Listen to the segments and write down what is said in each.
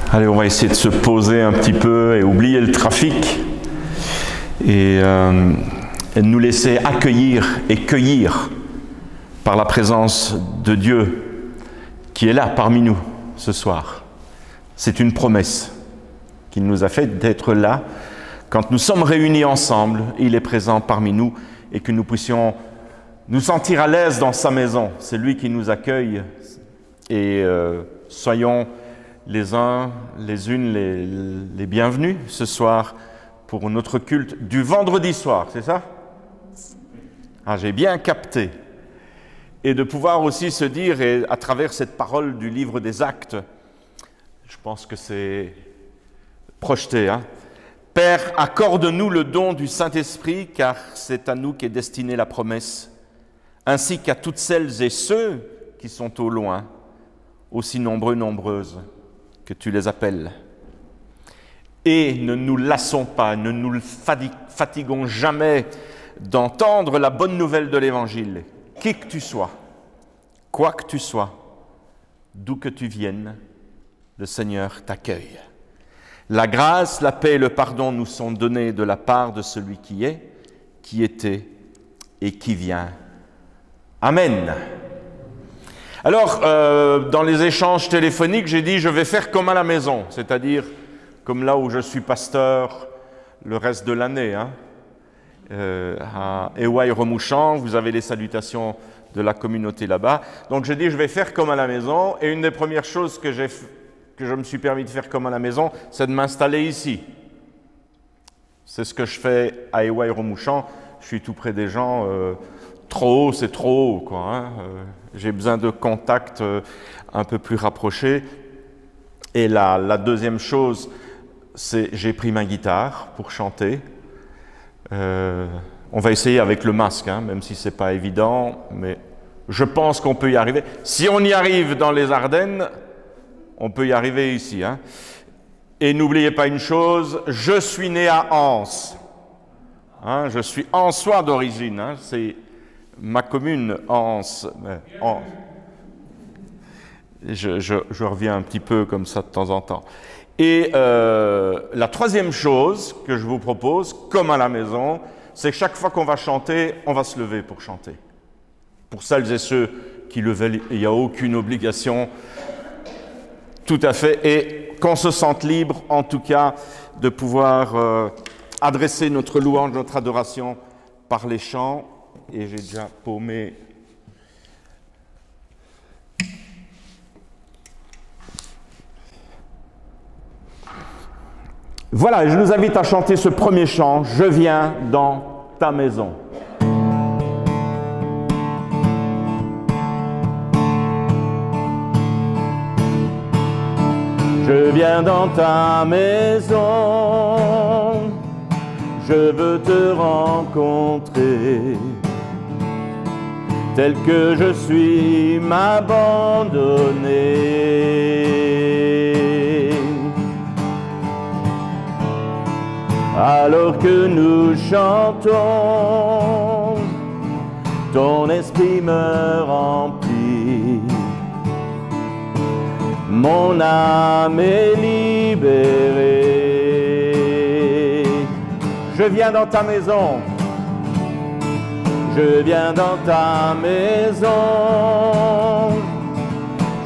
Allez, on va essayer de se poser un petit peu et oublier le trafic et nous laisser accueillir et cueillir par la présence de Dieu qui est là parmi nous ce soir. C'est une promesse qu'il nous a faite d'être là quand nous sommes réunis ensemble. Il est présent parmi nous et que nous puissions nous sentir à l'aise dans sa maison. C'est lui qui nous accueille et soyons les uns, les unes, les bienvenus ce soir pour notre culte du vendredi soir, c'est ça? Ah, j'ai bien capté. Et de pouvoir aussi se dire, et à travers cette parole du livre des Actes, je pense que c'est projeté, hein? Père, accorde-nous le don du Saint-Esprit, car c'est à nous qu'est destinée la promesse, ainsi qu'à toutes celles et ceux qui sont au loin, aussi nombreux, nombreuses, que tu les appelles. Et ne nous lassons pas, ne nous fatiguons jamais d'entendre la bonne nouvelle de l'Évangile. Qui que tu sois, quoi que tu sois, d'où que tu viennes, le Seigneur t'accueille. La grâce, la paix et le pardon nous sont donnés de la part de celui qui est, qui était et qui vient. Amen. Alors, dans les échanges téléphoniques, j'ai dit « je vais faire comme à la maison », c'est-à-dire comme là où je suis pasteur le reste de l'année. Hein. À Éouaille-Remouchant, vous avez les salutations de la communauté là-bas. Donc j'ai dit « je vais faire comme à la maison » et une des premières choses que je me suis permis de faire comme à la maison, c'est de m'installer ici. C'est ce que je fais à Éouaille-Remouchant. Je suis tout près des gens. Trop haut, c'est trop haut, quoi. Hein. J'ai besoin de contacts un peu plus rapprochés. Et la deuxième chose, c'est j'ai pris ma guitare pour chanter. On va essayer avec le masque, hein, même si ce n'est pas évident, mais je pense qu'on peut y arriver. Si on y arrive dans les Ardennes, on peut y arriver ici. Hein. Et n'oubliez pas une chose, je suis né à Anse. Hein, je suis ansois d'origine, hein, c'est ma commune, Anse. Je reviens un petit peu comme ça de temps en temps. Et la troisième chose que je vous propose, comme à la maison, c'est que chaque fois qu'on va chanter, on va se lever pour chanter. Pour celles et ceux qui le veulent, il n'y a aucune obligation, tout à fait, et qu'on se sente libre, en tout cas, de pouvoir adresser notre louange, notre adoration par les chants. Et j'ai déjà paumé. Voilà, je nous invite à chanter ce premier chant, « Je viens dans ta maison ». Je viens dans ta maison, je veux te rencontrer, tel que je suis m'abandonner. Alors que nous chantons, ton esprit me remplit. Mon âme est libérée. Je viens dans ta maison. Je viens dans ta maison.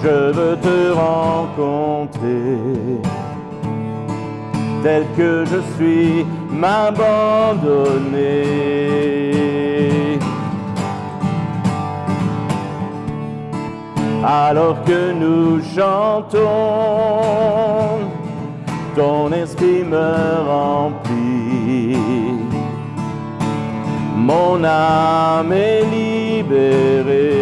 Je veux te rencontrer. Tel que je suis m'abandonner. Alors que nous chantons, ton esprit me remplit. Mon âme est libérée.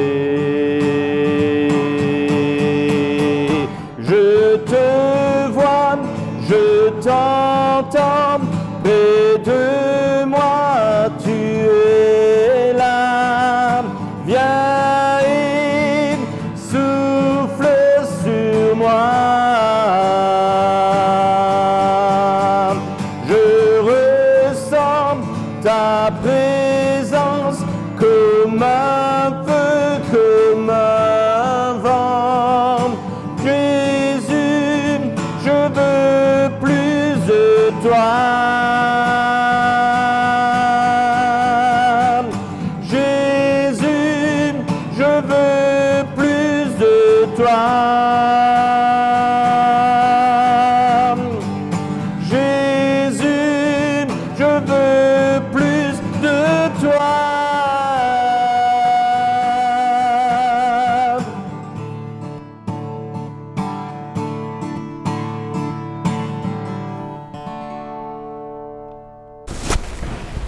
Je te vois, je t'entends, près de moi tu es là. Viens et souffle sur moi. Je ressens ta présence comme un feu toi. Jésus, je veux plus de toi.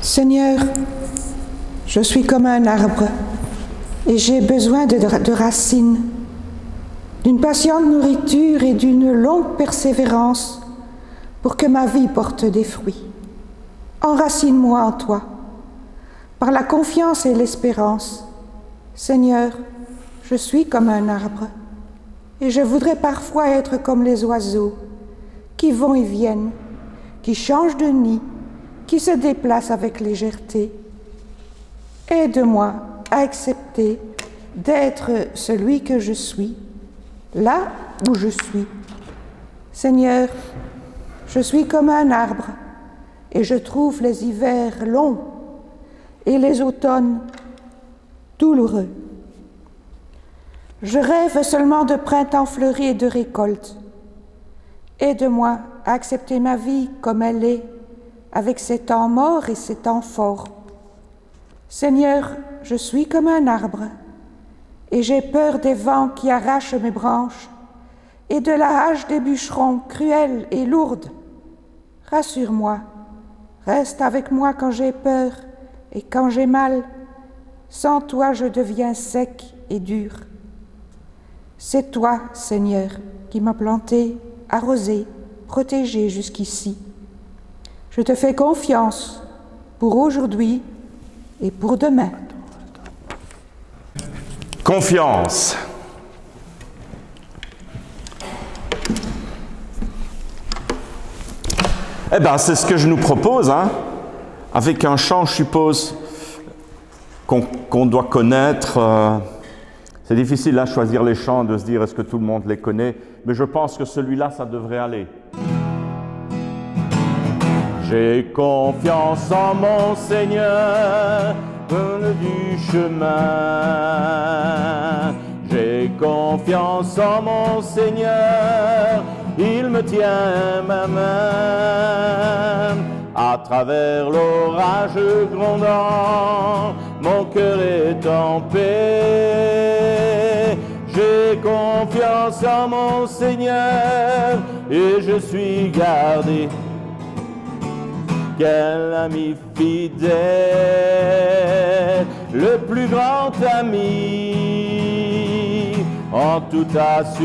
Seigneur, je suis comme un arbre et j'ai besoin de racines, d'une patiente nourriture et d'une longue persévérance pour que ma vie porte des fruits. Enracine-moi en toi, par la confiance et l'espérance. Seigneur, je suis comme un arbre et je voudrais parfois être comme les oiseaux qui vont et viennent, qui changent de nid, qui se déplacent avec légèreté. Aide-moi à accepter d'être celui que je suis, là où je suis. Seigneur, je suis comme un arbre et je trouve les hivers longs et les automnes douloureux. Je rêve seulement de printemps fleuri et de récolte. Aide-moi à accepter ma vie comme elle est, avec ses temps morts et ses temps forts. Seigneur, je suis comme un arbre, et j'ai peur des vents qui arrachent mes branches, et de la hache des bûcherons cruelle et lourde. Rassure-moi, reste avec moi quand j'ai peur et quand j'ai mal. Sans toi, je deviens sec et dur. C'est toi, Seigneur, qui m'as planté, arrosé, protégé jusqu'ici. Je te fais confiance pour aujourd'hui et pour demain. Confiance. Eh bien, c'est ce que je nous propose, hein, avec un chant, je suppose, qu'on doit connaître. C'est difficile à choisir les chants, de se dire est-ce que tout le monde les connaît, mais je pense que celui-là, ça devrait aller. J'ai confiance en mon Seigneur, du chemin. J'ai confiance en mon Seigneur, il me tient ma main. À travers l'orage grondant, mon cœur est en paix. J'ai confiance en mon Seigneur et je suis gardé. Quel ami fidèle, le plus grand ami, en toute assurance,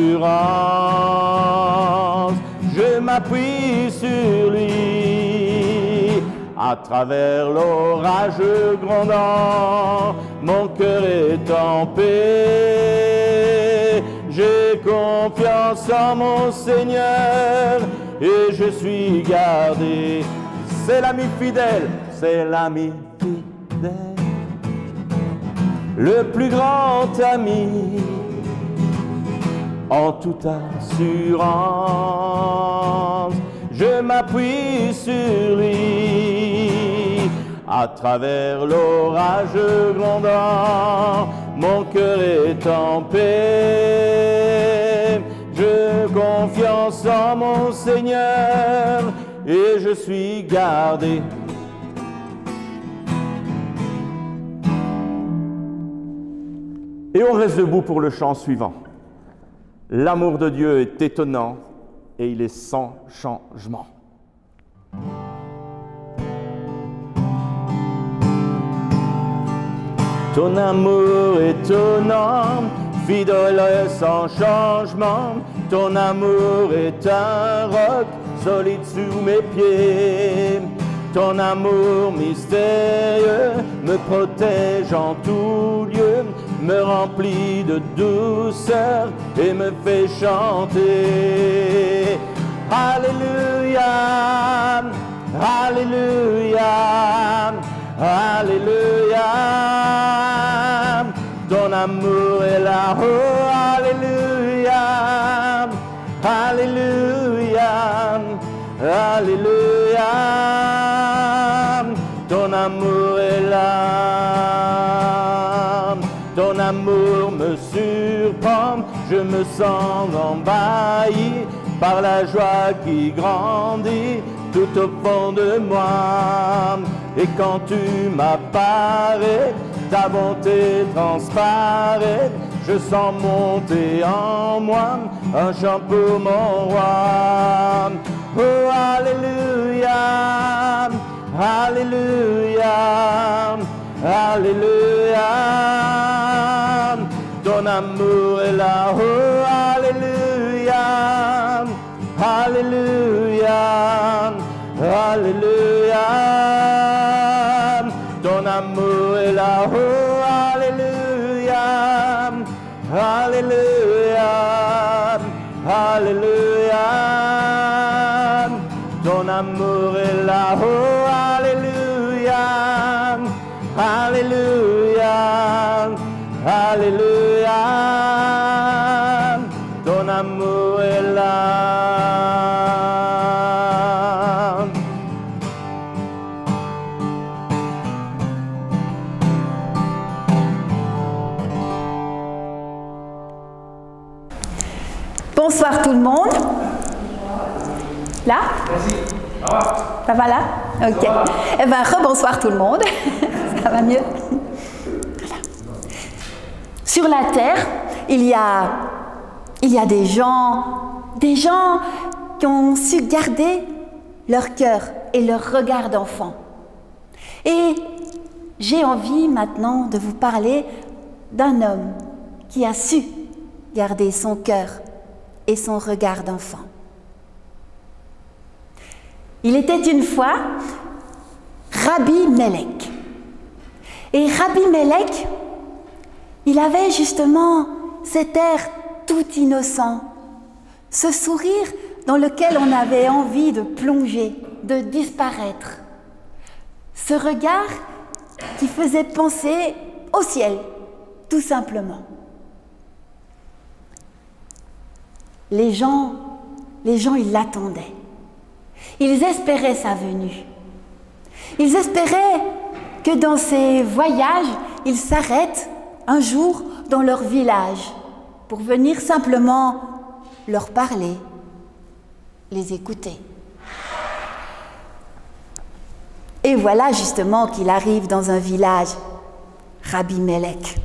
je m'appuie sur lui. À travers l'orage grondant, mon cœur est en paix. J'ai confiance en mon Seigneur et je suis gardé. C'est l'ami fidèle, c'est l'ami fidèle, le plus grand ami, en toute assurance, je m'appuie sur lui. À travers l'orage grondant, mon cœur est en paix. Je confiance en mon Seigneur et je suis gardé. Et on reste debout pour le chant suivant. L'amour de Dieu est étonnant et il est sans changement. Ton amour étonnant, fidèle et sans changement. Ton amour est un roc solide sous mes pieds. Ton amour mystérieux me protège en tout lieu, me remplit de douceur et me fait chanter. Alléluia, Alléluia, Alléluia. Ton amour est là, oh Alléluia, Alléluia, Alléluia. Ton amour est là, ton amour me surprend, je je me sens envahi par la joie qui grandit tout au fond de moi. Et quand tu m'apparais, ta bonté transparaît, je sens monter en moi un chant pour mon roi. Oh, Alléluia, Alléluia, Alléluia. Ton amour est là, oh, Alléluia, Alléluia, Alléluia. Ton amour est là, oh, Alléluia, Alléluia, Alléluia. Ton amour est là, oh, Alléluia, Alléluia, Alléluia. Ton amour est là. Bonsoir tout le monde. Là? Ça va là? Ok. Eh bien, rebonsoir tout le monde. Ça va mieux? Voilà. Sur la terre, il y a des gens qui ont su garder leur cœur et leur regard d'enfant. Et j'ai envie maintenant de vous parler d'un homme qui a su garder son cœur et son regard d'enfant. Il était une fois Rabbi Melech. Et Rabbi Melech, il avait justement cet air tout innocent, ce sourire dans lequel on avait envie de plonger, de disparaître. Ce regard qui faisait penser au ciel, tout simplement. Les gens, ils l'attendaient. Ils espéraient sa venue. Ils espéraient que dans ces voyages, ils s'arrêtent un jour dans leur village pour venir simplement leur parler, les écouter. Et voilà justement qu'il arrive dans un village, Rabbi Melech.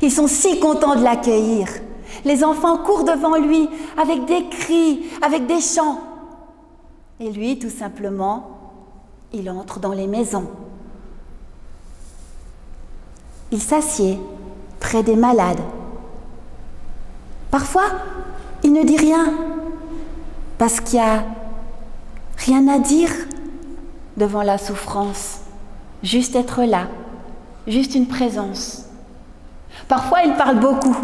Ils sont si contents de l'accueillir. Les enfants courent devant lui avec des cris, avec des chants. Et lui, tout simplement, il entre dans les maisons. Il s'assied près des malades. Parfois, il ne dit rien, parce qu'il n'y a rien à dire devant la souffrance. Juste être là, juste une présence. Parfois, il parle beaucoup,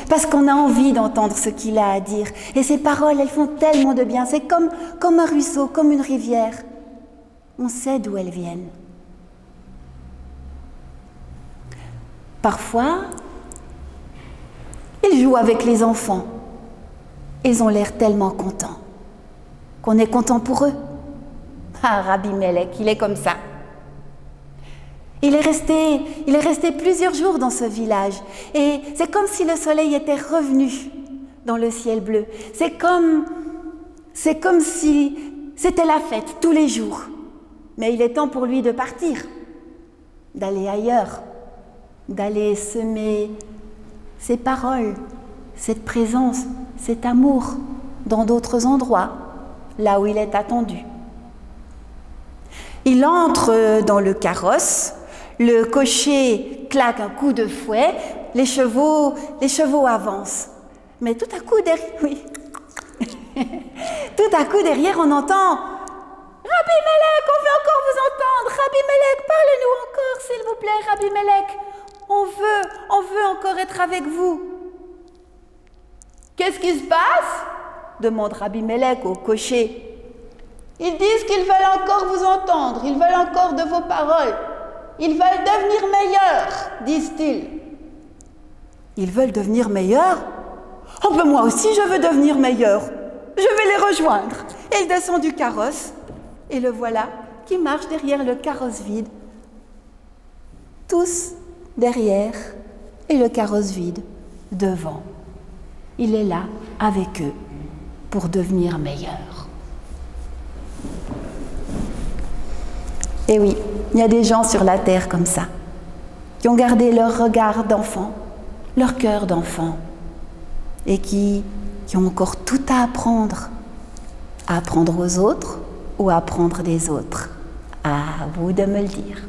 parce qu'on a envie d'entendre ce qu'il a à dire. Et ces paroles, elles font tellement de bien. C'est comme un ruisseau, comme une rivière. On sait d'où elles viennent. Parfois, il joue avec les enfants. Ils ont l'air tellement contents qu'on est content pour eux. Ah, Rabbi Melech, il est comme ça. Il est resté plusieurs jours dans ce village et c'est comme si le soleil était revenu dans le ciel bleu. C'est comme si c'était la fête tous les jours. Mais il est temps pour lui de partir, d'aller ailleurs, d'aller semer ses paroles, cette présence, cet amour dans d'autres endroits, là où il est attendu. Il entre dans le carrosse. Le cocher claque un coup de fouet, les chevaux avancent. Mais tout à coup derrière, on entend « Rabbi Melech, on veut encore vous entendre! Rabbi Melech, parlez-nous encore, s'il vous plaît, Rabbi Melech! On veut encore être avec vous! » « Qu'est-ce qui se passe ?» demande Rabbi Melech au cocher. « Ils disent qu'ils veulent encore vous entendre, ils veulent encore de vos paroles. Ils veulent devenir meilleurs, disent-ils. » Ils veulent devenir meilleurs? Oh ben moi aussi je veux devenir meilleur. Je vais les rejoindre. Et il descend du carrosse. Et le voilà qui marche derrière le carrosse vide. Tous derrière et le carrosse vide devant. Il est là, avec eux, pour devenir meilleur. Et oui, il y a des gens sur la terre comme ça, qui ont gardé leur regard d'enfant, leur cœur d'enfant, et qui ont encore tout à apprendre aux autres ou à apprendre des autres. À vous de me le dire.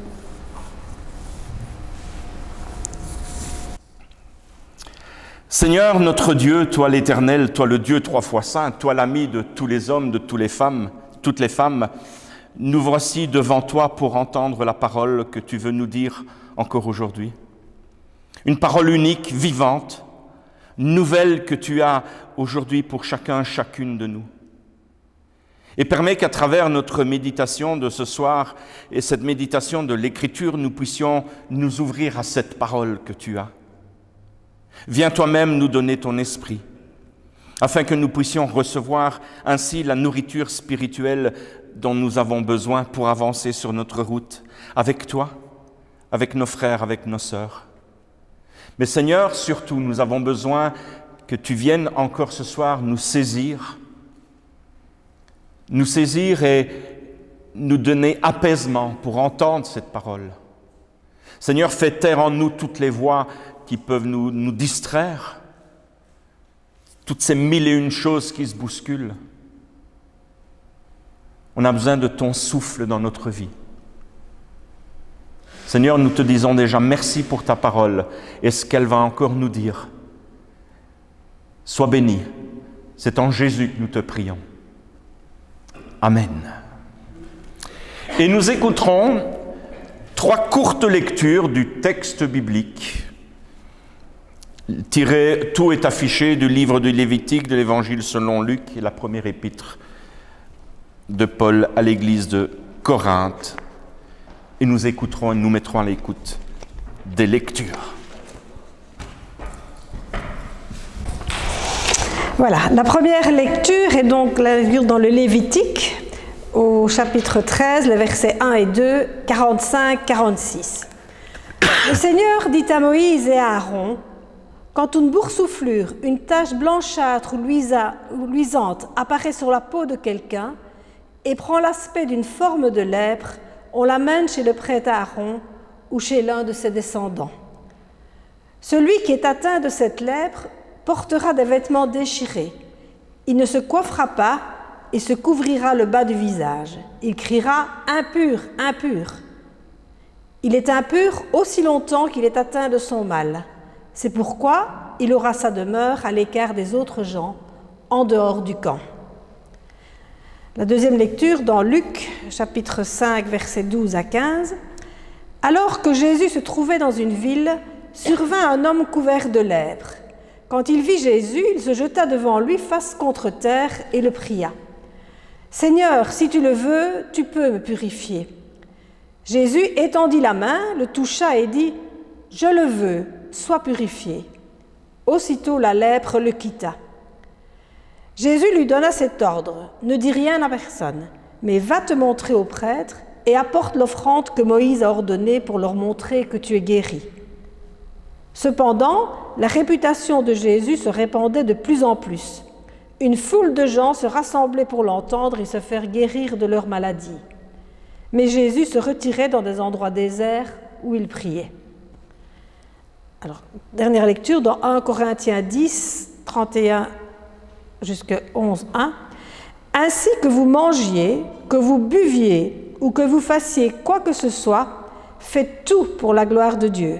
Seigneur, notre Dieu, toi l'Éternel, toi le Dieu 3 fois saint, toi l'ami de tous les hommes, de toutes les femmes, nous voici devant toi pour entendre la parole que tu veux nous dire encore aujourd'hui. Une parole unique, vivante, nouvelle que tu as aujourd'hui pour chacun, chacune de nous. Et permets qu'à travers notre méditation de ce soir et cette méditation de l'Écriture, nous puissions nous ouvrir à cette parole que tu as. Viens toi-même nous donner ton esprit, afin que nous puissions recevoir ainsi la nourriture spirituelle dont nous avons besoin pour avancer sur notre route, avec toi, avec nos frères, avec nos sœurs. Mais Seigneur, surtout, nous avons besoin que tu viennes encore ce soir nous saisir et nous donner apaisement pour entendre cette parole. Seigneur, fais taire en nous toutes les voix qui peuvent nous distraire, toutes ces 1001 choses qui se bousculent. On a besoin de ton souffle dans notre vie. Seigneur, nous te disons déjà merci pour ta parole et ce qu'elle va encore nous dire. Sois béni. C'est en Jésus que nous te prions. Amen. Et nous écouterons 3 courtes lectures du texte biblique. Tout est affiché du livre du Lévitique, de l'Évangile selon Luc et la première épître de Paul à l'église de Corinthe. Et nous écouterons et nous mettrons à l'écoute des lectures. Voilà, la première lecture est donc la lecture dans le Lévitique, au chapitre 13, les versets 1 et 2, 45, 46. Le Seigneur dit à Moïse et à Aaron: quand une boursouflure, une tache blanchâtre ou luisante apparaît sur la peau de quelqu'un et prend l'aspect d'une forme de lèpre, on l'amène chez le prêtre Aaron ou chez l'un de ses descendants. Celui qui est atteint de cette lèpre portera des vêtements déchirés. Il ne se coiffera pas et se couvrira le bas du visage. Il criera « Impur, impur ». Il est impur aussi longtemps qu'il est atteint de son mal. C'est pourquoi il aura sa demeure à l'écart des autres gens, en dehors du camp. La deuxième lecture dans Luc, chapitre 5, versets 12 à 15. Alors que Jésus se trouvait dans une ville, survint un homme couvert de lèpre. Quand il vit Jésus, il se jeta devant lui face contre terre et le pria. « Seigneur, si tu le veux, tu peux me purifier. » Jésus étendit la main, le toucha et dit « Je le veux, sois purifié. » Aussitôt la lèpre le quitta. Jésus lui donna cet ordre: « Ne dis rien à personne, mais va te montrer au prêtre et apporte l'offrande que Moïse a ordonnée pour leur montrer que tu es guéri. » Cependant, la réputation de Jésus se répandait de plus en plus. Une foule de gens se rassemblaient pour l'entendre et se faire guérir de leur maladie. Mais Jésus se retirait dans des endroits déserts où il priait. Alors, dernière lecture dans 1 Corinthiens 10, 31 jusqu'à 11, 1. « Ainsi que vous mangiez, que vous buviez ou que vous fassiez quoi que ce soit, faites tout pour la gloire de Dieu.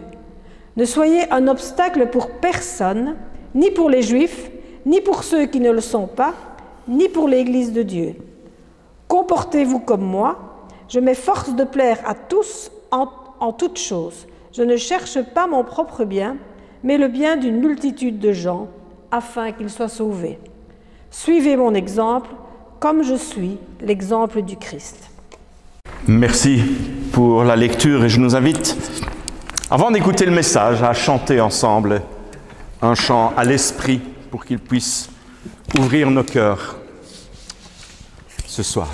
Ne soyez un obstacle pour personne, ni pour les Juifs, ni pour ceux qui ne le sont pas, ni pour l'Église de Dieu. Comportez-vous comme moi, je m'efforce de plaire à tous en toutes choses. Je ne cherche pas mon propre bien, mais le bien d'une multitude de gens, afin qu'ils soient sauvés. Suivez mon exemple, comme je suis l'exemple du Christ. » Merci pour la lecture et je nous invite, avant d'écouter le message, à chanter ensemble un chant à l'esprit pour qu'il puisse ouvrir nos cœurs ce soir.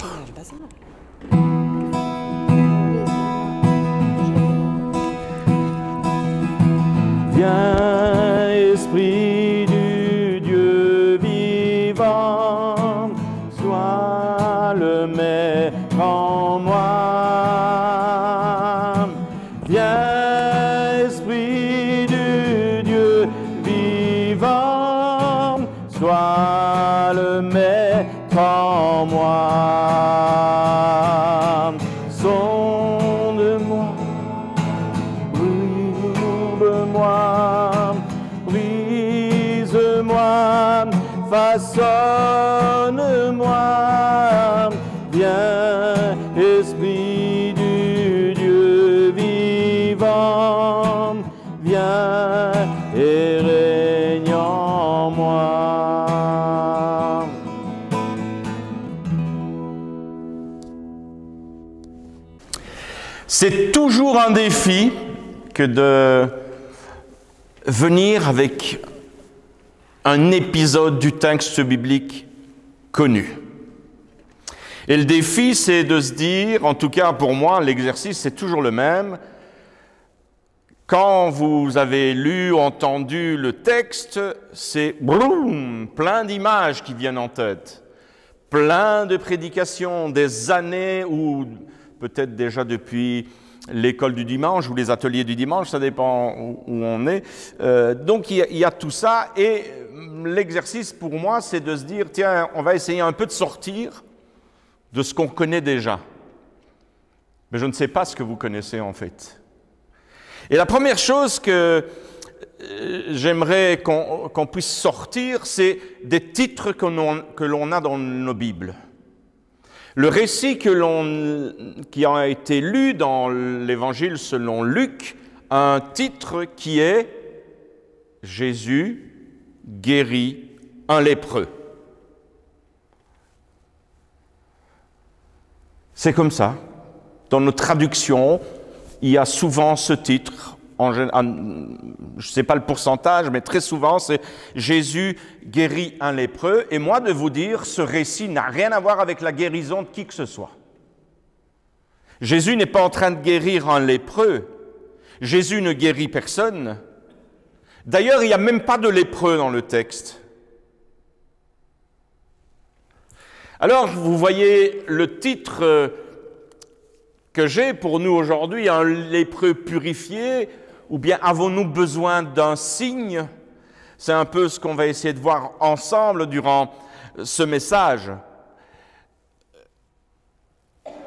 Viens, Esprit du Dieu vivant, sois le maître en moi. Viens, Esprit du Dieu vivant, sois le maître en moi. Sonde-moi, brûle-moi, brise-moi, façonne-moi. Viens, Esprit du Dieu vivant, viens et règne en moi. C'est toujours un défi que de venir avec un épisode du texte biblique connu. Et le défi, c'est de se dire, en tout cas pour moi, l'exercice, c'est toujours le même. Quand vous avez lu ou entendu le texte, c'est broum, plein d'images qui viennent en tête, plein de prédications, des années ou peut-être déjà depuis l'école du dimanche ou les ateliers du dimanche, ça dépend où on est. Donc il y a tout ça et l'exercice pour moi, c'est de se dire, tiens, on va essayer un peu de sortir de ce qu'on connaît déjà. Mais je ne sais pas ce que vous connaissez en fait. Et la première chose que j'aimerais qu'on puisse sortir, c'est des titres que l'on a dans nos Bibles. Le récit qui a été lu dans l'Évangile selon Luc a un titre qui est « Jésus guérit un lépreux ». C'est comme ça. Dans nos traductions, il y a souvent ce titre. Je ne sais pas le pourcentage, mais très souvent, c'est « Jésus guérit un lépreux ». Et moi, de vous dire, ce récit n'a rien à voir avec la guérison de qui que ce soit. Jésus n'est pas en train de guérir un lépreux. Jésus ne guérit personne. D'ailleurs, il n'y a même pas de lépreux dans le texte. Alors, vous voyez le titre que j'ai pour nous aujourd'hui, un lépreux purifié, ou bien avons-nous besoin d'un signe? C'est un peu ce qu'on va essayer de voir ensemble durant ce message.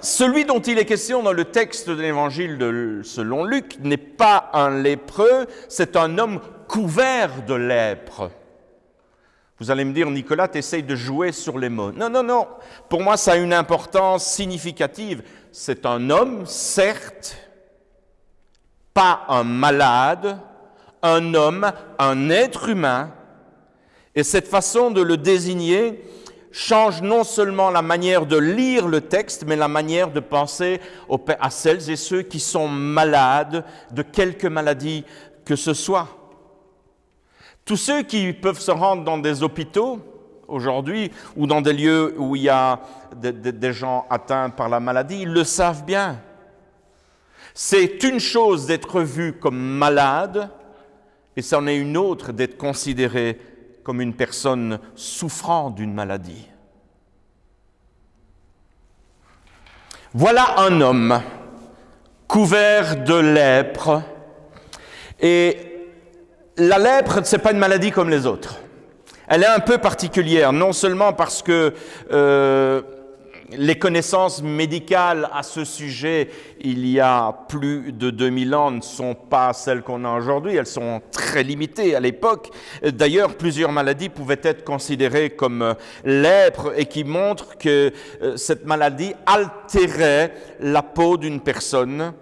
Celui dont il est question dans le texte de l'Évangile selon Luc n'est pas un lépreux, c'est un homme couvert de lèpre. Vous allez me dire, Nicolas, tu essayes de jouer sur les mots. Non, non, non. Pour moi, ça a une importance significative. C'est un homme, certes, pas un malade, un homme, un être humain. Et cette façon de le désigner change non seulement la manière de lire le texte, mais la manière de penser à celles et ceux qui sont malades de quelque maladie que ce soit. Tous ceux qui peuvent se rendre dans des hôpitaux aujourd'hui ou dans des lieux où il y a des gens atteints par la maladie, ils le savent bien. C'est une chose d'être vu comme malade et c'en est une autre d'être considéré comme une personne souffrant d'une maladie. Voilà un homme couvert de lèpre et la lèpre, ce n'est pas une maladie comme les autres. Elle est un peu particulière, non seulement parce que les connaissances médicales à ce sujet, il y a plus de 2000 ans, ne sont pas celles qu'on a aujourd'hui, elles sont très limitées à l'époque. D'ailleurs, plusieurs maladies pouvaient être considérées comme lèpre et qui montrent que cette maladie altérait la peau d'une personne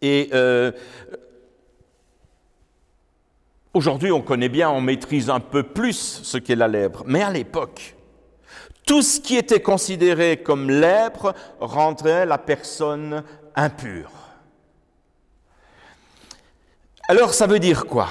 et aujourd'hui, on connaît bien, on maîtrise un peu plus ce qu'est la lèpre. Mais à l'époque, tout ce qui était considéré comme lèpre rendrait la personne impure. Alors, ça veut dire quoi,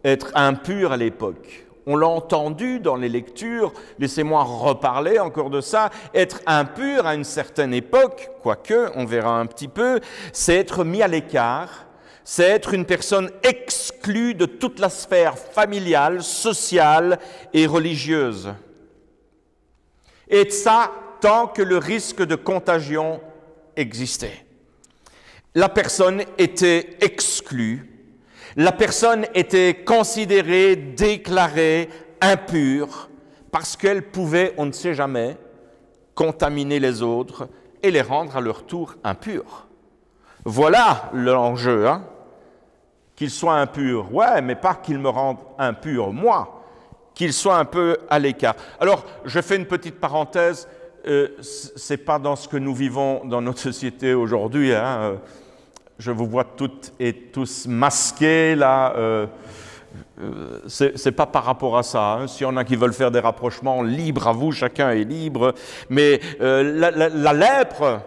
être impur à l'époque? On l'a entendu dans les lectures, laissez-moi reparler encore de ça. Être impur à une certaine époque, quoique, on verra un petit peu, c'est être mis à l'écart. C'est être une personne exclue de toute la sphère familiale, sociale et religieuse. Et ça, tant que le risque de contagion existait. La personne était exclue. La personne était considérée, déclarée impure parce qu'elle pouvait, on ne sait jamais, contaminer les autres et les rendre à leur tour impurs. Voilà l'enjeu, hein? Qu'ils soient impurs, ouais, mais pas qu'ils me rendent impur, moi, qu'ils soient un peu à l'écart. Alors, je fais une petite parenthèse, c'est pas dans ce que nous vivons dans notre société aujourd'hui, hein? Je vous vois toutes et tous masqués, là, c'est pas par rapport à ça, hein. S'il y en a qui veulent faire des rapprochements, libre à vous, chacun est libre, mais la lèpre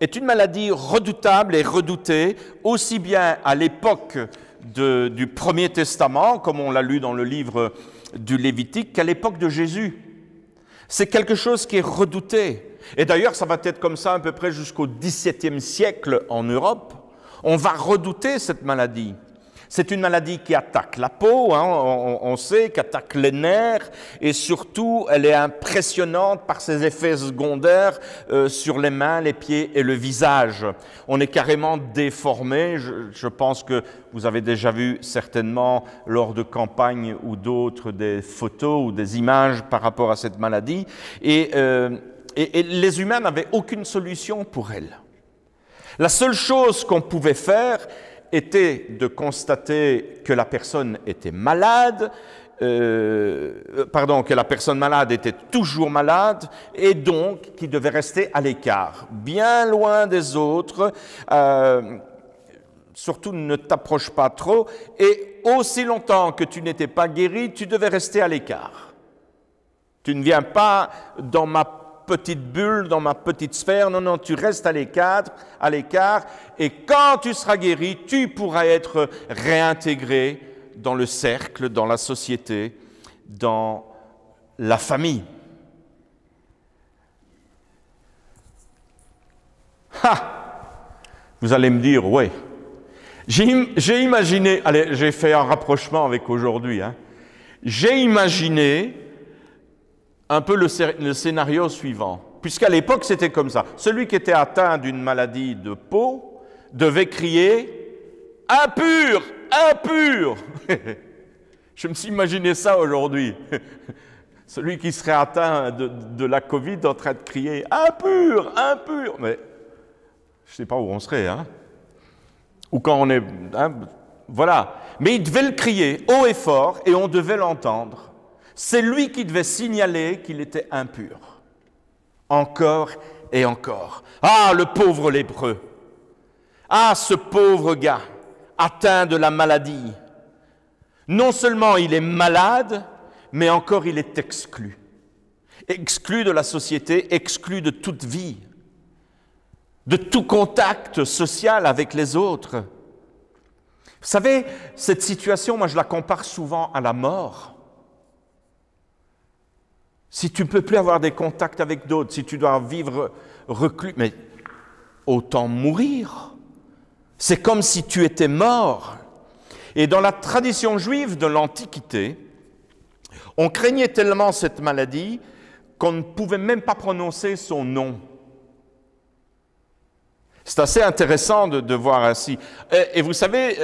est une maladie redoutable et redoutée, aussi bien à l'époque du Premier Testament, comme on l'a lu dans le livre du Lévitique, qu'à l'époque de Jésus. C'est quelque chose qui est redouté. Et d'ailleurs, ça va être comme ça à peu près jusqu'au XVIIe siècle en Europe. On va redouter cette maladie. C'est une maladie qui attaque la peau, hein, on sait, qui attaque les nerfs, et surtout, elle est impressionnante par ses effets secondaires sur les mains, les pieds et le visage. On est carrément déformé. Je pense que vous avez déjà vu certainement lors de campagnes ou d'autres des photos ou des images par rapport à cette maladie. Et les humains n'avaient aucune solution pour elle. La seule chose qu'on pouvait faire était de constater que la personne était malade, que la personne malade était toujours malade et donc qui devait rester à l'écart, bien loin des autres, surtout ne t'approche pas trop, et aussi longtemps que tu n'étais pas guéri, tu devais rester à l'écart. Tu ne viens pas dans ma petite bulle, dans ma petite sphère, non, tu restes à l'écart, et quand tu seras guéri, tu pourras être réintégré dans le cercle, dans la société, dans la famille. Vous allez me dire, ouais. J'ai imaginé, allez, j'ai fait un rapprochement avec aujourd'hui, hein. J'ai imaginé un peu le scénario suivant, puisqu'à l'époque c'était comme ça. Celui qui était atteint d'une maladie de peau devait crier « Impur, impur !» Je me suis imaginé ça aujourd'hui. Celui qui serait atteint de la Covid en train de crier « Impur, impur !» Mais je ne sais pas où on serait, hein. Ou quand on est... Hein, voilà. Mais il devait le crier haut et fort et on devait l'entendre. C'est lui qui devait signaler qu'il était impur. Encore et encore. Ah, le pauvre lépreux. Ah, ce pauvre gars atteint de la maladie. Non seulement il est malade, mais encore il est exclu. Exclu de la société, exclu de toute vie, de tout contact social avec les autres. Vous savez, cette situation, moi je la compare souvent à la mort. Si tu ne peux plus avoir des contacts avec d'autres, si tu dois vivre reclus, mais autant mourir. C'est comme si tu étais mort. Et dans la tradition juive de l'Antiquité, on craignait tellement cette maladie qu'on ne pouvait même pas prononcer son nom. C'est assez intéressant de voir ainsi. Et vous savez,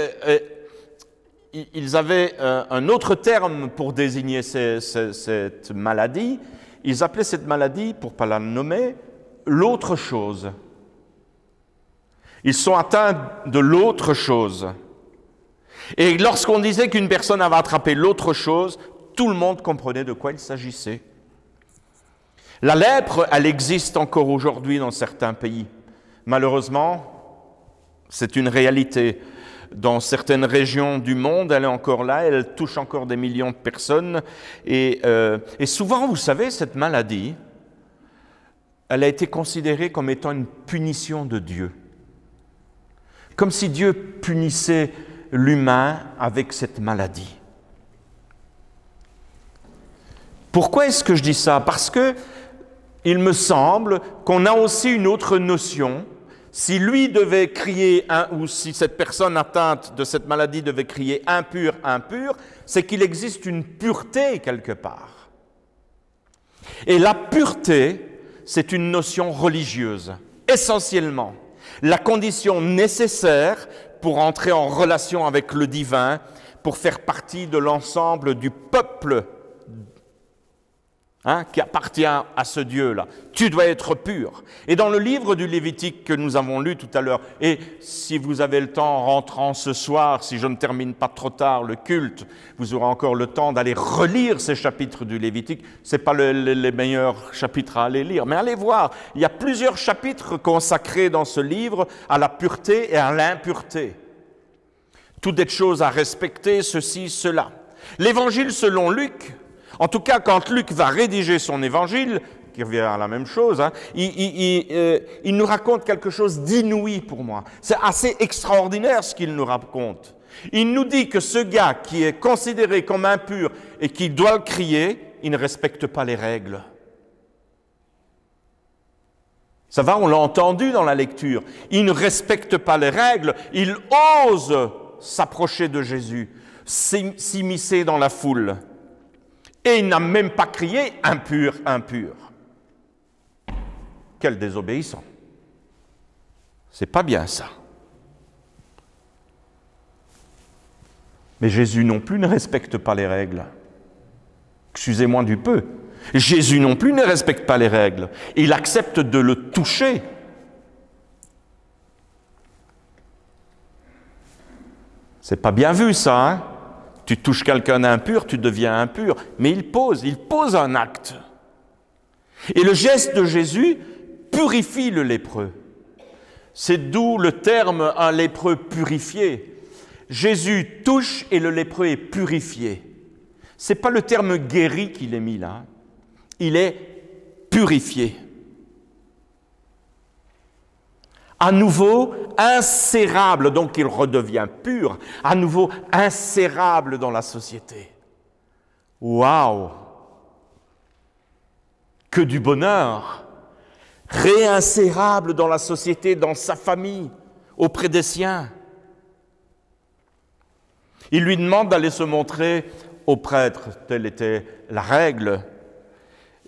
ils avaient un autre terme pour désigner cette maladie. Ils appelaient cette maladie, pour ne pas la nommer, l'autre chose. Ils sont atteints de l'autre chose. Et lorsqu'on disait qu'une personne avait attrapé l'autre chose, tout le monde comprenait de quoi il s'agissait. La lèpre, elle existe encore aujourd'hui dans certains pays. Malheureusement, c'est une réalité. Dans certaines régions du monde, elle est encore là, elle touche encore des millions de personnes. Et souvent, vous savez, cette maladie, elle a été considérée comme étant une punition de Dieu. Comme si Dieu punissait l'humain avec cette maladie. Pourquoi est-ce que je dis ça? Parce que il me semble qu'on a aussi une autre notion. Si lui devait crier, ou si cette personne atteinte de cette maladie devait crier « impur, impur », c'est qu'il existe une pureté quelque part. Et la pureté, c'est une notion religieuse, essentiellement. La condition nécessaire pour entrer en relation avec le divin, pour faire partie de l'ensemble du peuple qui appartient à ce Dieu-là. Tu dois être pur. Et dans le livre du Lévitique que nous avons lu tout à l'heure, et si vous avez le temps en rentrant ce soir, si je ne termine pas trop tard le culte, vous aurez encore le temps d'aller relire ces chapitres du Lévitique. Ce n'est pas les meilleurs chapitres à aller lire, mais allez voir, il y a plusieurs chapitres consacrés dans ce livre à la pureté et à l'impureté. Toutes des choses à respecter, ceci, cela. L'évangile selon Luc, en tout cas, quand Luc va rédiger son évangile, qui revient à la même chose, il nous raconte quelque chose d'inouï pour moi. C'est assez extraordinaire ce qu'il nous raconte. Il nous dit que ce gars qui est considéré comme impur et qui doit le crier, il ne respecte pas les règles. Ça va, on l'a entendu dans la lecture. Il ne respecte pas les règles, il ose s'approcher de Jésus, s'immiscer dans la foule. Et il n'a même pas crié « impur, impur ». Quel désobéissant. C'est pas bien ça. Mais Jésus non plus ne respecte pas les règles. Excusez-moi du peu. Jésus non plus ne respecte pas les règles. Il accepte de le toucher. C'est pas bien vu ça, hein? Tu touches quelqu'un d'impur, tu deviens impur. Mais il pose un acte. Et le geste de Jésus purifie le lépreux. C'est d'où le terme « un lépreux purifié ». Jésus touche et le lépreux est purifié. Ce n'est pas le terme « guéri » qu'il est mis là. Il est purifié. À nouveau insérable, donc il redevient pur, à nouveau insérable dans la société. Waouh! Que du bonheur! Réinsérable dans la société, dans sa famille, auprès des siens. Il lui demande d'aller se montrer au prêtre, telle était la règle.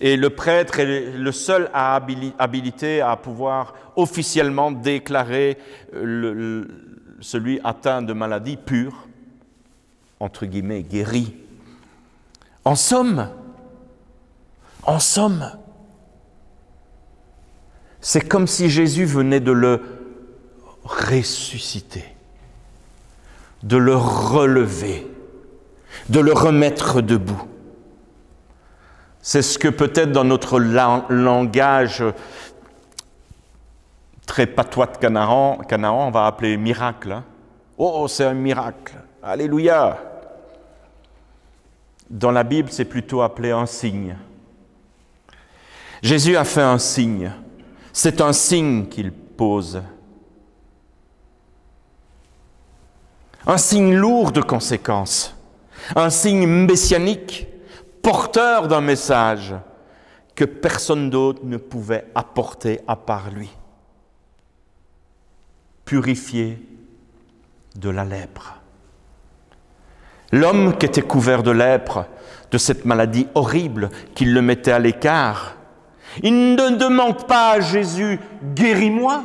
Et le prêtre est le seul habilité à pouvoir officiellement déclarer celui atteint de maladie pure, entre guillemets, guéri. En somme, c'est comme si Jésus venait de le ressusciter, de le relever, de le remettre debout. C'est ce que peut-être dans notre langage très patois de Canaan, on va appeler miracle. Hein? Oh, c'est un miracle. Alléluia. Dans la Bible, c'est plutôt appelé un signe. Jésus a fait un signe. C'est un signe qu'il pose. Un signe lourd de conséquences. Un signe messianique, porteur d'un message que personne d'autre ne pouvait apporter à part lui. Purifié de la lèpre. L'homme qui était couvert de lèpre, de cette maladie horrible qui le mettait à l'écart, il ne demande pas à Jésus « guéris-moi ».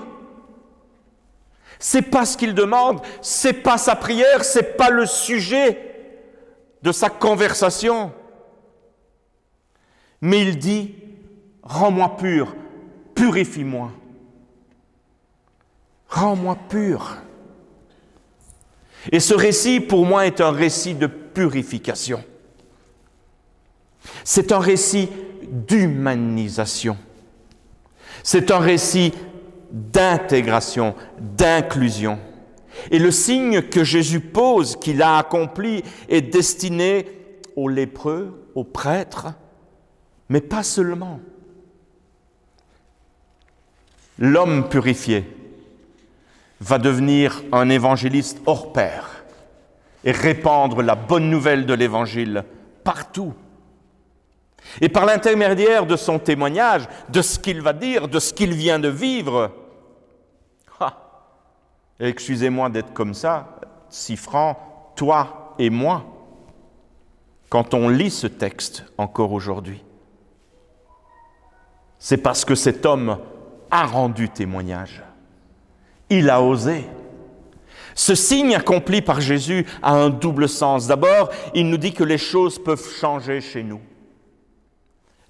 C'est pas ce qu'il demande, c'est pas sa prière, c'est pas le sujet de sa conversation. Mais il dit « rends-moi pur, purifie-moi, rends-moi pur ». Et ce récit, pour moi, est un récit de purification. C'est un récit d'humanisation. C'est un récit d'intégration, d'inclusion. Et le signe que Jésus pose, qu'il a accompli, est destiné aux lépreux, aux prêtres, mais pas seulement. L'homme purifié va devenir un évangéliste hors pair et répandre la bonne nouvelle de l'évangile partout. Et par l'intermédiaire de son témoignage, de ce qu'il va dire, de ce qu'il vient de vivre, excusez-moi d'être comme ça, si franc, toi et moi, quand on lit ce texte encore aujourd'hui, c'est parce que cet homme a rendu témoignage. Il a osé. Ce signe accompli par Jésus a un double sens. D'abord, il nous dit que les choses peuvent changer chez nous.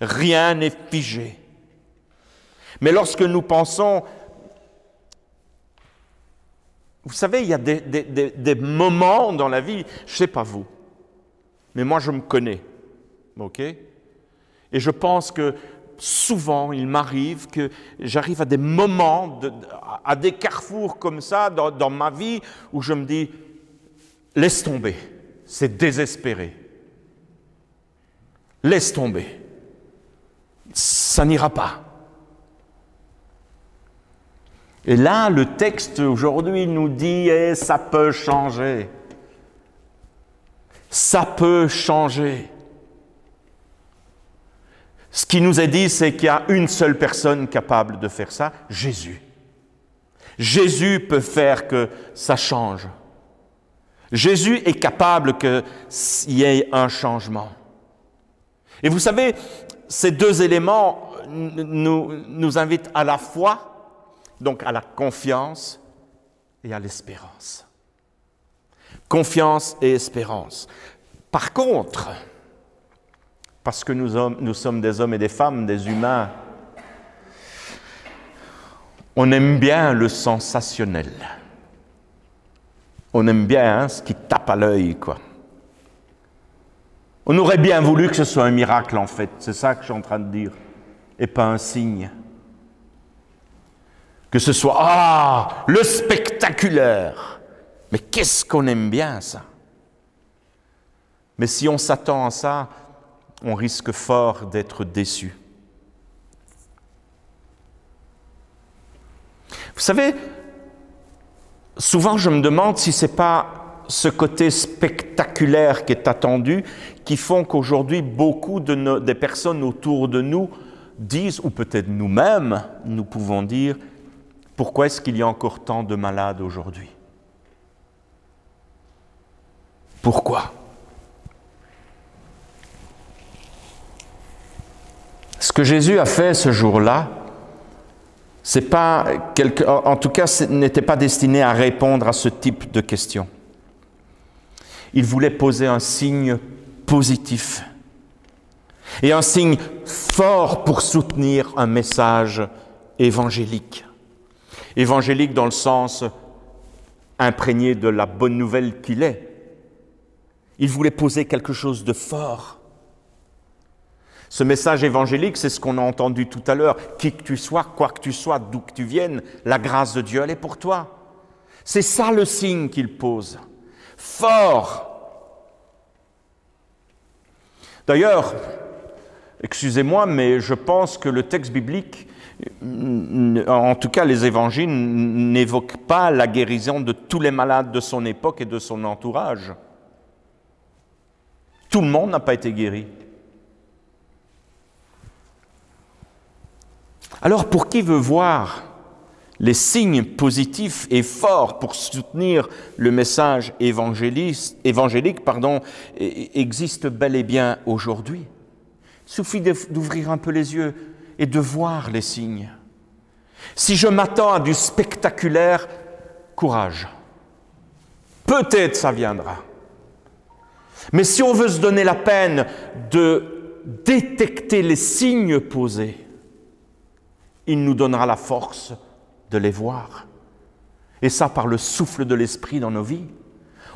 Rien n'est figé. Mais lorsque nous pensons, vous savez, il y a des moments dans la vie, je ne sais pas vous, mais moi je me connais, ok? Et je pense que souvent il m'arrive que j'arrive à des moments, à des carrefours comme ça dans ma vie où je me dis, laisse tomber, c'est désespéré. Laisse tomber, ça n'ira pas. Et là, le texte aujourd'hui nous dit, ça peut changer. Ça peut changer. Ce qui nous est dit, c'est qu'il y a une seule personne capable de faire ça, Jésus. Jésus peut faire que ça change. Jésus est capable qu'il y ait un changement. Et vous savez, ces deux éléments nous invitent à la foi, donc à la confiance et à l'espérance. Confiance et espérance. Par contre, parce que nous sommes des hommes et des femmes, des humains, on aime bien le sensationnel. On aime bien ce qui tape à l'œil, quoi. On aurait bien voulu que ce soit un miracle, en fait. C'est ça que je suis en train de dire. Et pas un signe. Que ce soit, le spectaculaire. Mais qu'est-ce qu'on aime bien, ça? Mais si on s'attend à ça, on risque fort d'être déçu. Vous savez, souvent je me demande si ce n'est pas ce côté spectaculaire qui est attendu qui font qu'aujourd'hui beaucoup des personnes autour de nous disent, ou peut-être nous-mêmes, nous pouvons dire, pourquoi est-ce qu'il y a encore tant de malades aujourd'hui? Pourquoi? Ce que Jésus a fait ce jour-là, c'est pas en tout cas, ce n'était pas destiné à répondre à ce type de questions. Il voulait poser un signe positif et un signe fort pour soutenir un message évangélique. Évangélique dans le sens imprégné de la bonne nouvelle qu'il est. Il voulait poser quelque chose de fort. Ce message évangélique, c'est ce qu'on a entendu tout à l'heure. Qui que tu sois, quoi que tu sois, d'où que tu viennes, la grâce de Dieu, elle est pour toi. C'est ça le signe qu'il pose. Fort. D'ailleurs, excusez-moi, mais je pense que le texte biblique, en tout cas les évangiles, n'évoquent pas la guérison de tous les malades de son époque et de son entourage. Tout le monde n'a pas été guéri. Alors, pour qui veut voir les signes positifs et forts pour soutenir le message évangélique, existe bel et bien aujourd'hui. Il suffit d'ouvrir un peu les yeux et de voir les signes. Si je m'attends à du spectaculaire, courage. Peut-être ça viendra. Mais si on veut se donner la peine de détecter les signes posés, il nous donnera la force de les voir. Et ça par le souffle de l'Esprit dans nos vies.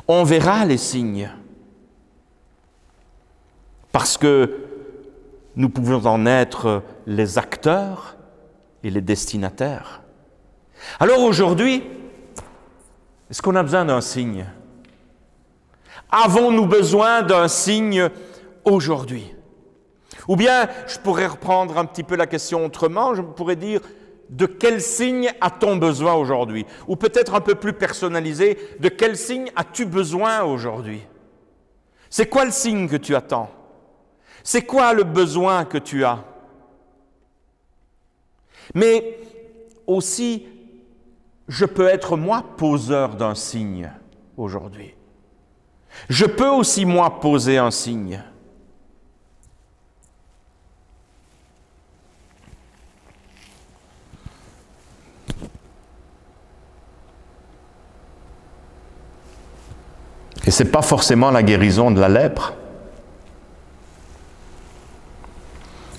On verra les signes. Parce que nous pouvons en être les acteurs et les destinataires. Alors aujourd'hui, est-ce qu'on a besoin d'un signe? Avons-nous besoin d'un signe aujourd'hui? Ou bien, je pourrais reprendre un petit peu la question autrement, je pourrais dire, de quel signe a-t-on besoin aujourd'hui? Ou peut-être un peu plus personnalisé, de quel signe as-tu besoin aujourd'hui? C'est quoi le signe que tu attends? C'est quoi le besoin que tu as? Mais aussi, je peux être moi poseur d'un signe aujourd'hui. Je peux aussi moi poser un signe. Et ce n'est pas forcément la guérison de la lèpre.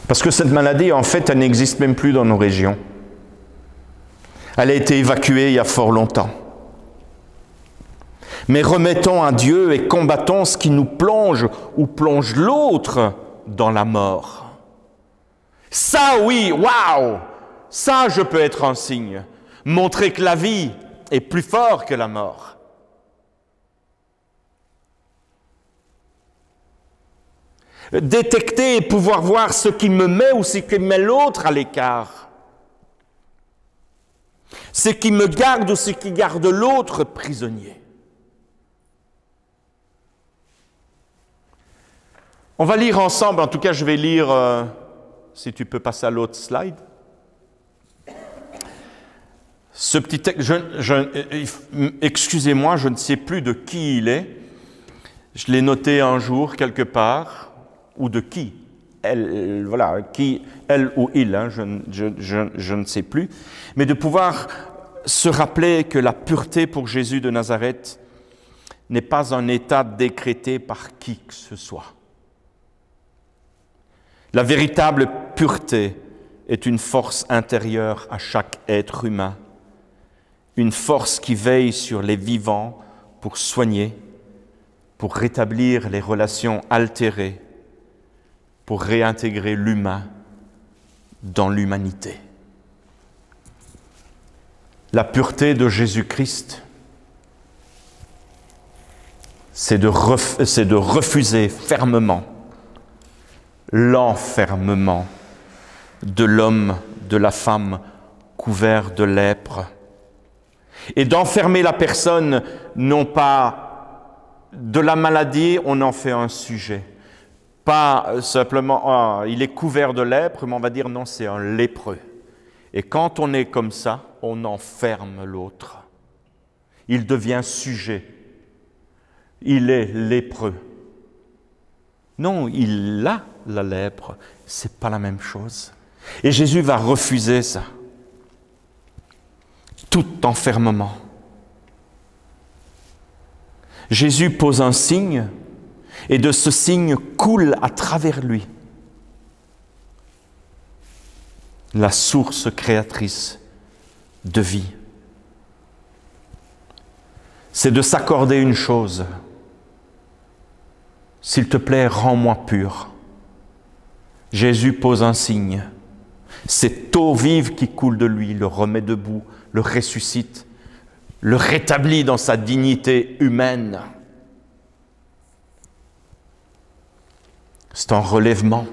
Parce que cette maladie, en fait, elle n'existe même plus dans nos régions. Elle a été évacuée il y a fort longtemps. Mais remettons à Dieu et combattons ce qui nous plonge ou plonge l'autre dans la mort. Ça, oui, waouh! Ça, je peux être un signe. Montrer que la vie est plus forte que la mort. Détecter et pouvoir voir ce qui me met ou ce qui met l'autre à l'écart. Ce qui me garde ou ce qui garde l'autre prisonnier. On va lire ensemble, en tout cas je vais lire, si tu peux passer à l'autre slide. Ce petit texte, excusez-moi, je ne sais plus de qui il est. Je l'ai noté un jour quelque part. Ou de qui, elle, voilà, qui, elle ou il, hein, je ne sais plus, mais de pouvoir se rappeler que la pureté pour Jésus de Nazareth n'est pas un état décrété par qui que ce soit. La véritable pureté est une force intérieure à chaque être humain, une force qui veille sur les vivants pour soigner, pour rétablir les relations altérées, pour réintégrer l'humain dans l'humanité. La pureté de Jésus-Christ, c'est de refuser fermement l'enfermement de l'homme, de la femme couvert de lèpre, et d'enfermer la personne, non pas de la maladie, on en fait un sujet. Pas simplement, il est couvert de lèpre, mais on va dire non, c'est un lépreux. Et quand on est comme ça, on enferme l'autre. Il devient sujet. Il est lépreux. Non, il a la lèpre. C'est pas la même chose. Et Jésus va refuser ça. Tout enfermement. Jésus pose un signe. Et de ce signe coule à travers lui la source créatrice de vie. C'est de s'accorder une chose. S'il te plaît, rends-moi pur. Jésus pose un signe. Cette eau vive qui coule de lui le remet debout, le ressuscite, le rétablit dans sa dignité humaine. C'est un relèvement.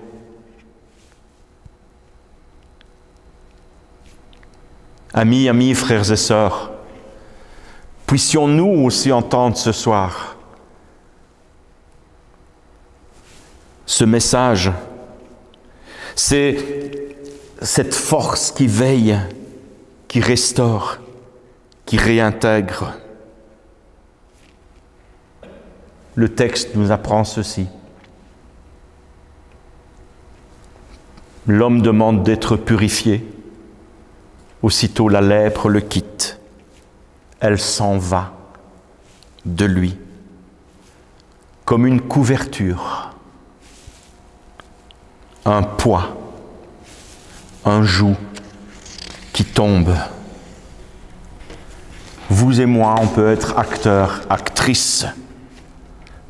Amis, frères et sœurs, puissions-nous aussi entendre ce soir ce message. C'est cette force qui veille, qui restaure, qui réintègre. Le texte nous apprend ceci. L'homme demande d'être purifié. Aussitôt la lèpre le quitte. Elle s'en va de lui, comme une couverture, un poids, un joug qui tombe. Vous et moi, on peut être acteurs, actrices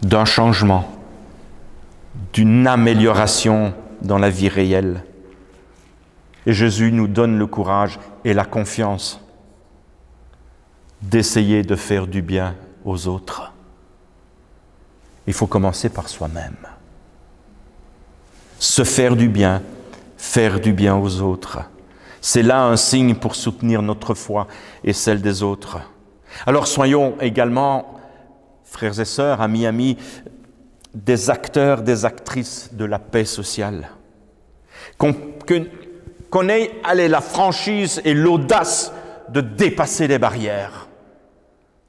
d'un changement, d'une amélioration dans la vie réelle. Et Jésus nous donne le courage et la confiance d'essayer de faire du bien aux autres. Il faut commencer par soi-même. Se faire du bien aux autres. C'est là un signe pour soutenir notre foi et celle des autres. Alors soyons également, frères et sœurs, amis, des acteurs, des actrices de la paix sociale. Qu'on ait la franchise et l'audace de dépasser les barrières.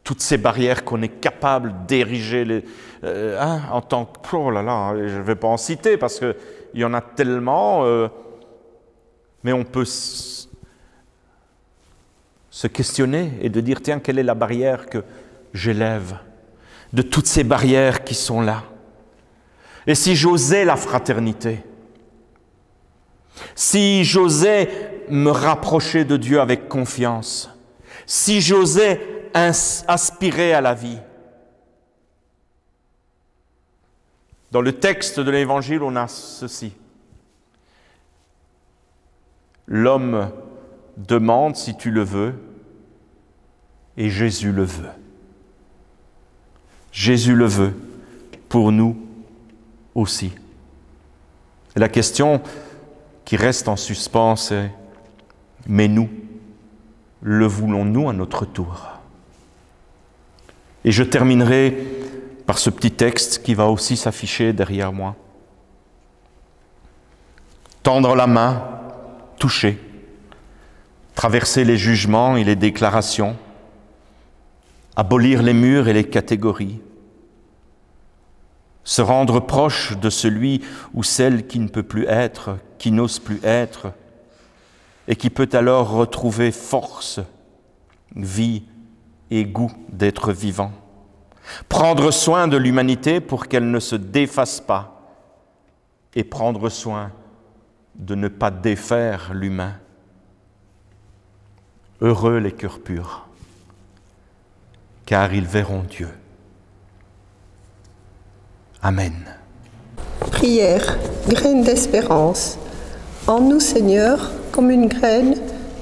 Toutes ces barrières qu'on est capable d'ériger en tant que... Oh là là, je ne vais pas en citer parce qu'il y en a tellement, mais on peut se questionner et de dire, tiens, quelle est la barrière que j'élève? de toutes ces barrières qui sont là. Et si j'osais la fraternité, si j'osais me rapprocher de Dieu avec confiance, si j'osais aspirer à la vie. Dans le texte de l'Évangile, on a ceci. L'homme demande si tu le veux, et Jésus le veut. Jésus le veut pour nous aussi. Et la question qui reste en suspens, c'est « Mais nous, le voulons-nous à notre tour ?» Et je terminerai par ce petit texte qui va aussi s'afficher derrière moi. Tendre la main, toucher, traverser les jugements et les déclarations, abolir les murs et les catégories, se rendre proche de celui ou celle qui ne peut plus être, qui n'ose plus être, et qui peut alors retrouver force, vie et goût d'être vivant. Prendre soin de l'humanité pour qu'elle ne se défasse pas, et prendre soin de ne pas défaire l'humain. Heureux les cœurs purs, car ils verront Dieu. Amen. Prière, graine d'espérance. En nous, Seigneur, comme une graine,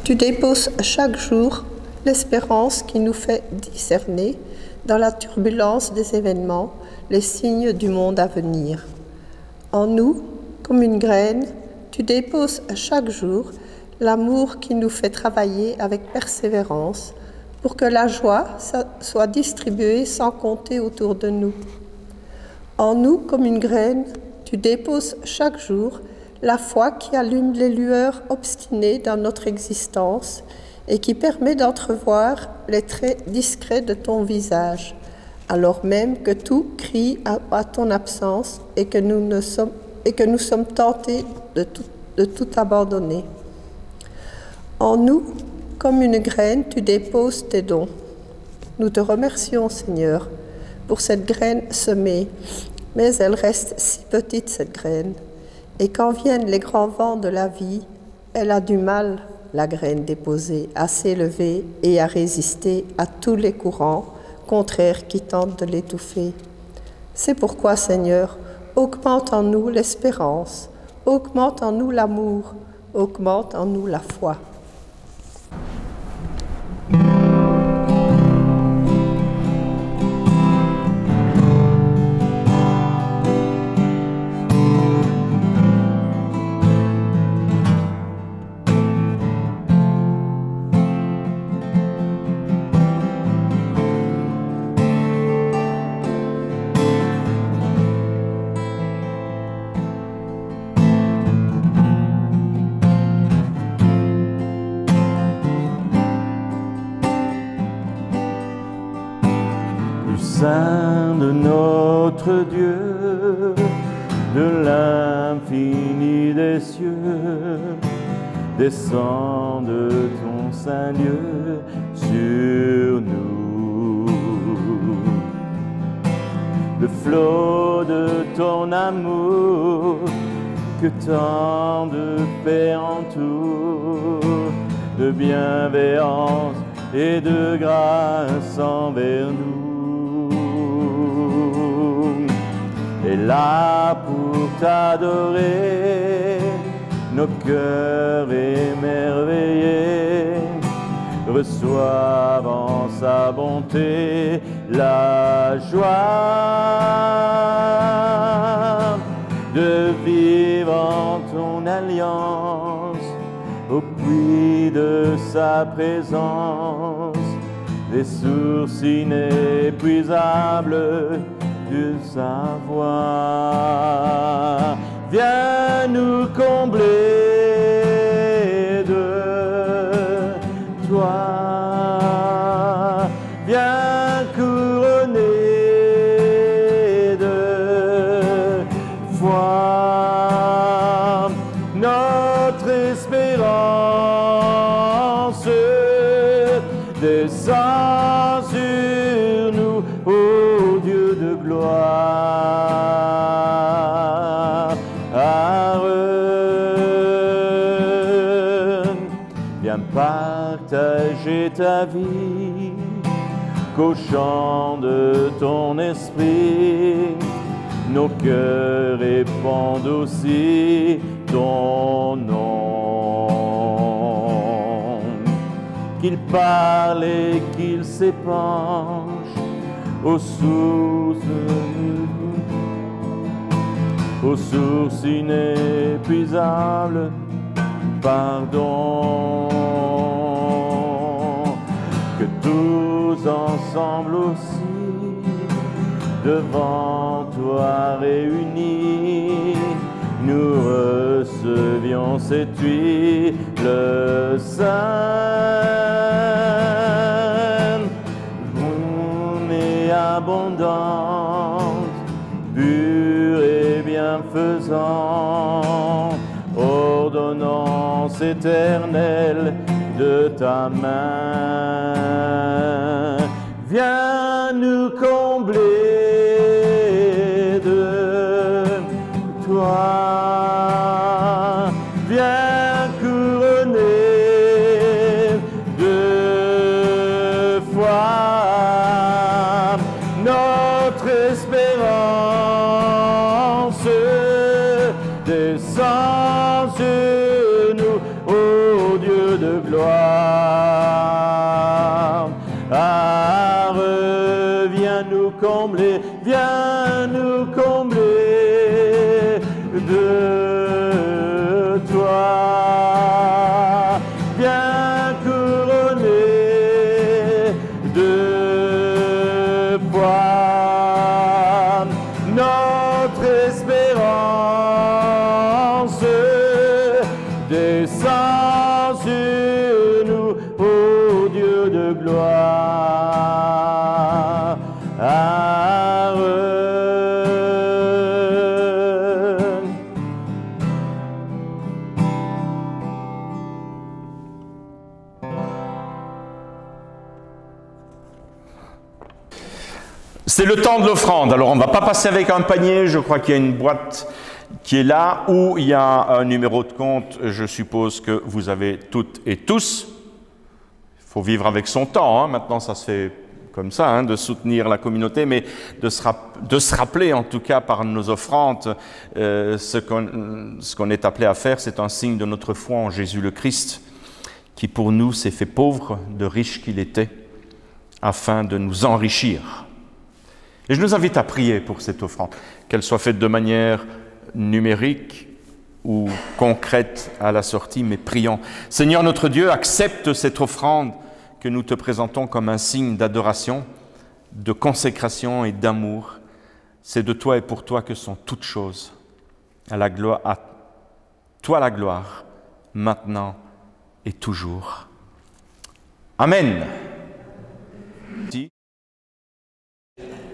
tu déposes chaque jour l'espérance qui nous fait discerner, dans la turbulence des événements, les signes du monde à venir. En nous, comme une graine, tu déposes chaque jour l'amour qui nous fait travailler avec persévérance pour que la joie soit distribuée sans compter autour de nous. En nous, comme une graine, tu déposes chaque jour la foi qui allume les lueurs obstinées dans notre existence et qui permet d'entrevoir les traits discrets de ton visage, alors même que tout crie à ton absence et que nous sommes tentés de tout abandonner. En nous, comme une graine, tu déposes tes dons. Nous te remercions, Seigneur, pour cette graine semée, mais elle reste si petite, cette graine. Et quand viennent les grands vents de la vie, elle a du mal, la graine déposée, à s'élever et à résister à tous les courants contraires qui tentent de l'étouffer. C'est pourquoi, Seigneur, augmente en nous l'espérance, augmente en nous l'amour, augmente en nous la foi. Saint de notre Dieu, de l'infini des cieux, descend de ton saint lieu sur nous. Le flot de ton amour, que tant de paix entoure, de bienveillance et de grâce envers nous. Et là pour t'adorer, nos cœurs émerveillés reçoivent en sa bonté la joie de vivre en ton alliance au puits de sa présence, des sources inépuisables de sa voix. Viens nous combler de toi, viens couronner de foi notre espérance, descend sur nous, ô Dieu. partager ta vie, qu'au chant de ton esprit, nos cœurs répandent aussi ton nom. Qu'il parle et qu'il s'épanche aux sources inépuisables, pardon. Que tous ensemble aussi, devant toi réunis, nous recevions cette huile sainte, bonne et abondante, pure et bienfaisante, ordonnance éternelle de ta main. Viens nous combler de toi, viens couronner de foi notre espérance, descends sur nous, ô Dieu de gloire. Ah, reviens nous combler, viens nous combler de toi, viens couronner de foi notre espérance, descends sur nous, ô Dieu de gloire. C'est le temps de l'offrande. Alors on ne va pas passer avec un panier, je crois qu'il y a une boîte qui est là, où il y a un numéro de compte, je suppose que vous avez toutes et tous. Il faut vivre avec son temps, hein. Maintenant ça se fait comme ça, hein, de soutenir la communauté, mais de se rappeler en tout cas par nos offrandes, ce qu'on est appelé à faire, c'est un signe de notre foi en Jésus le Christ, qui pour nous s'est fait pauvre, de riche qu'il était, afin de nous enrichir. Et je nous invite à prier pour cette offrande, qu'elle soit faite de manière numérique ou concrète à la sortie, mais prions. Seigneur notre Dieu, accepte cette offrande que nous te présentons comme un signe d'adoration, de consécration et d'amour. C'est de toi et pour toi que sont toutes choses. À toi la gloire, maintenant et toujours. Amen.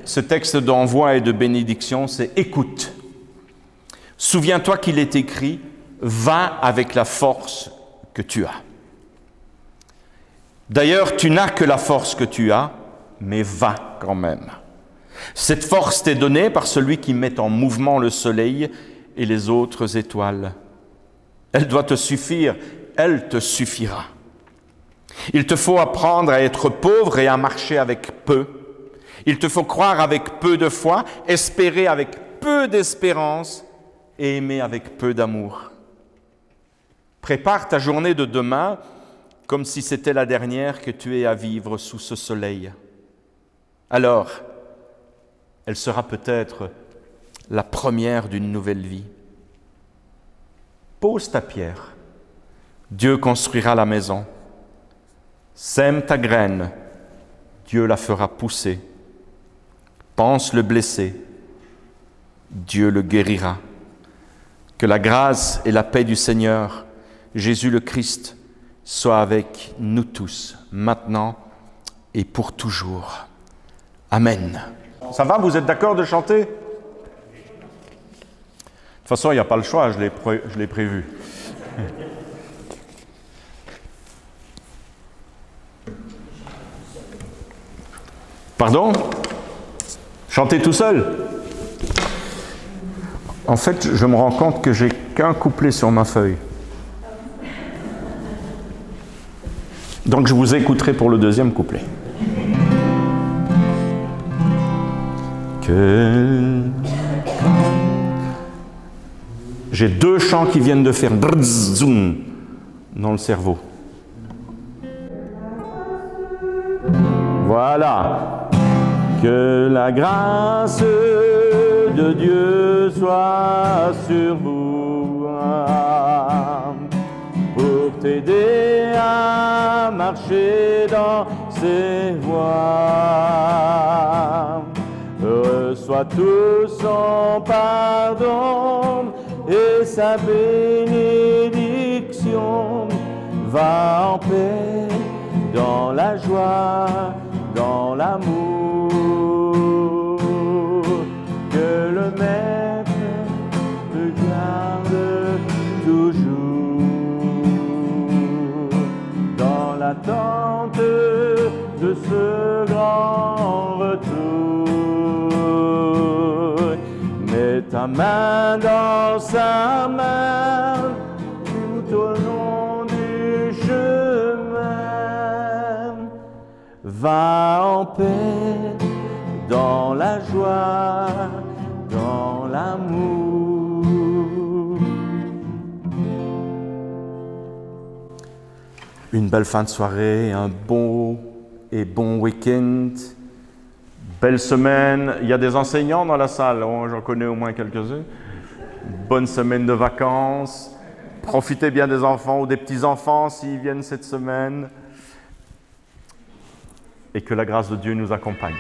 Ce texte d'envoi et de bénédiction, c'est « Écoute ». Souviens-toi qu'il est écrit « Va avec la force que tu as ». D'ailleurs, tu n'as que la force que tu as, mais va quand même. Cette force t'est donnée par celui qui met en mouvement le soleil et les autres étoiles. Elle doit te suffire, elle te suffira. Il te faut apprendre à être pauvre et à marcher avec peu. Il te faut croire avec peu de foi, espérer avec peu d'espérance et aimer avec peu d'amour. Prépare ta journée de demain comme si c'était la dernière que tu aies à vivre sous ce soleil. Alors, elle sera peut-être la première d'une nouvelle vie. Pose ta pierre. Dieu construira la maison. Sème ta graine. Dieu la fera pousser. Pense le blessé. Dieu le guérira. Que la grâce et la paix du Seigneur, Jésus le Christ, soient avec nous tous, maintenant et pour toujours. Amen. Ça va, vous êtes d'accord de chanter ? De toute façon, il n'y a pas le choix, je l'ai prévu. Pardon ? Chanter tout seul ? En fait, je me rends compte que j'ai qu'un couplet sur ma feuille. Donc je vous écouterai pour le deuxième couplet. J'ai deux chants qui viennent de faire brrrzoum dans le cerveau. Voilà. Que la grâce de Dieu soit sur vous pour t'aider à marcher dans ses voies. Reçois tout son pardon et sa bénédiction. Va en paix dans la joie, dans l'amour. Que le Maître te garde toujours dans l'attente de ce grand retour. Mets ta main dans sa main tout au long du chemin. Va en paix dans la joie, dans l'amour. Une belle fin de soirée, un beau et bon week-end. Belle semaine. Il y a des enseignants dans la salle, oh, j'en connais au moins quelques-uns. Bonne semaine de vacances. Profitez bien des enfants ou des petits-enfants s'ils viennent cette semaine. Et que la grâce de Dieu nous accompagne.